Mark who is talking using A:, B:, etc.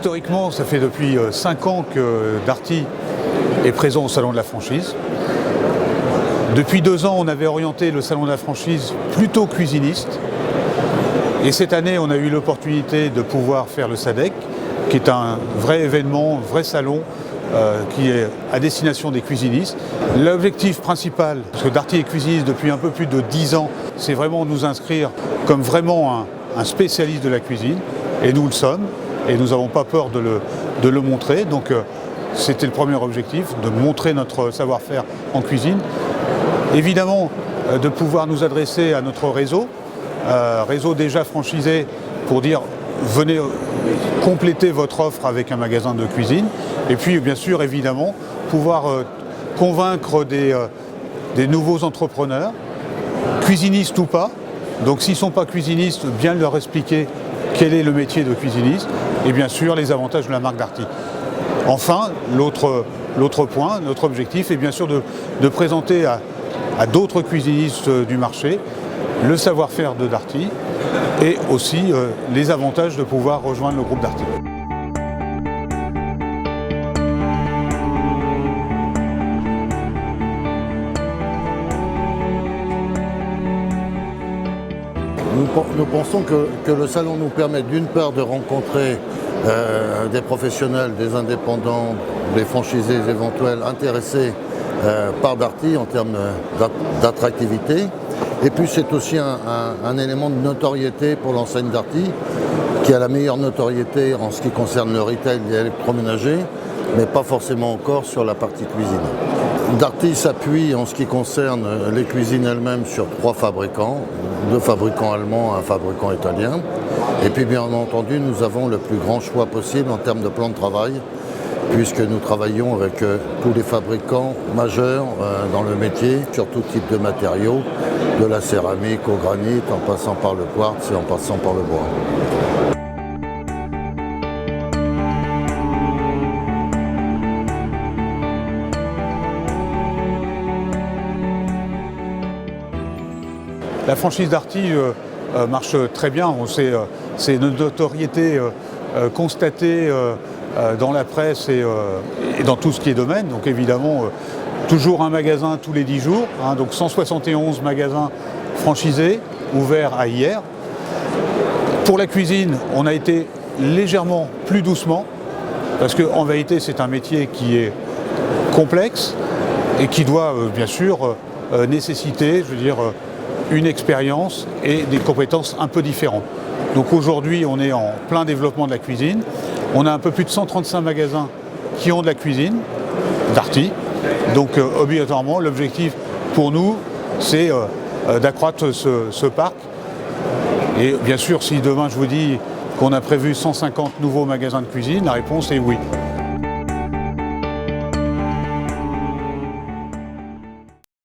A: Historiquement, ça fait depuis 5 ans que Darty est présent au Salon de la franchise. Depuis 2 ans, on avait orienté le Salon de la franchise plutôt cuisiniste. Et cette année, on a eu l'opportunité de pouvoir faire le SADEC, qui est un vrai événement, un vrai salon qui est à destination des cuisinistes. L'objectif principal, parce que Darty est cuisiniste depuis un peu plus de 10 ans, c'est vraiment nous inscrire comme vraiment un spécialiste de la cuisine. Et nous le sommes, et nous n'avons pas peur de le montrer. Donc c'était le premier objectif, de montrer notre savoir-faire en cuisine. Évidemment, de pouvoir nous adresser à notre réseau déjà franchisé, pour dire venez compléter votre offre avec un magasin de cuisine. Et puis bien sûr, évidemment, pouvoir convaincre des nouveaux entrepreneurs, cuisinistes ou pas. Donc s'ils ne sont pas cuisinistes, bien leur expliquer quel est le métier de cuisiniste et bien sûr les avantages de la marque Darty. Enfin, l'autre point, notre objectif est bien sûr de présenter à d'autres cuisinistes du marché le savoir-faire de Darty et aussi les avantages de pouvoir rejoindre le groupe Darty.
B: Nous pensons que le salon nous permet d'une part de rencontrer des professionnels, des indépendants, des franchisés éventuels intéressés par Darty en termes d'attractivité. Et puis c'est aussi un élément de notoriété pour l'enseigne Darty, qui a la meilleure notoriété en ce qui concerne le retail et l'électroménager, mais pas forcément encore sur la partie cuisine. Darty s'appuie en ce qui concerne les cuisines elles-mêmes sur 3 fabricants, 2 fabricants allemands, 1 fabricant italien. Et puis bien entendu, nous avons le plus grand choix possible en termes de plan de travail, puisque nous travaillons avec tous les fabricants majeurs dans le métier, sur tout type de matériaux, de la céramique au granit, en passant par le quartz et en passant par le bois.
A: La franchise Darty marche très bien. C'est une notoriété constatée dans la presse et dans tout ce qui est domaine. Donc évidemment, toujours un magasin tous les 10 jours. Donc 171 magasins franchisés, ouverts à hier. Pour la cuisine, on a été légèrement plus doucement, parce qu'en vérité, c'est un métier qui est complexe et qui doit bien sûr nécessiter, une expérience et des compétences un peu différentes. Donc aujourd'hui, on est en plein développement de la cuisine. On a un peu plus de 135 magasins qui ont de la cuisine, Darty. Donc obligatoirement, l'objectif pour nous, c'est d'accroître ce parc. Et bien sûr, si demain je vous dis qu'on a prévu 150 nouveaux magasins de cuisine, la réponse est oui.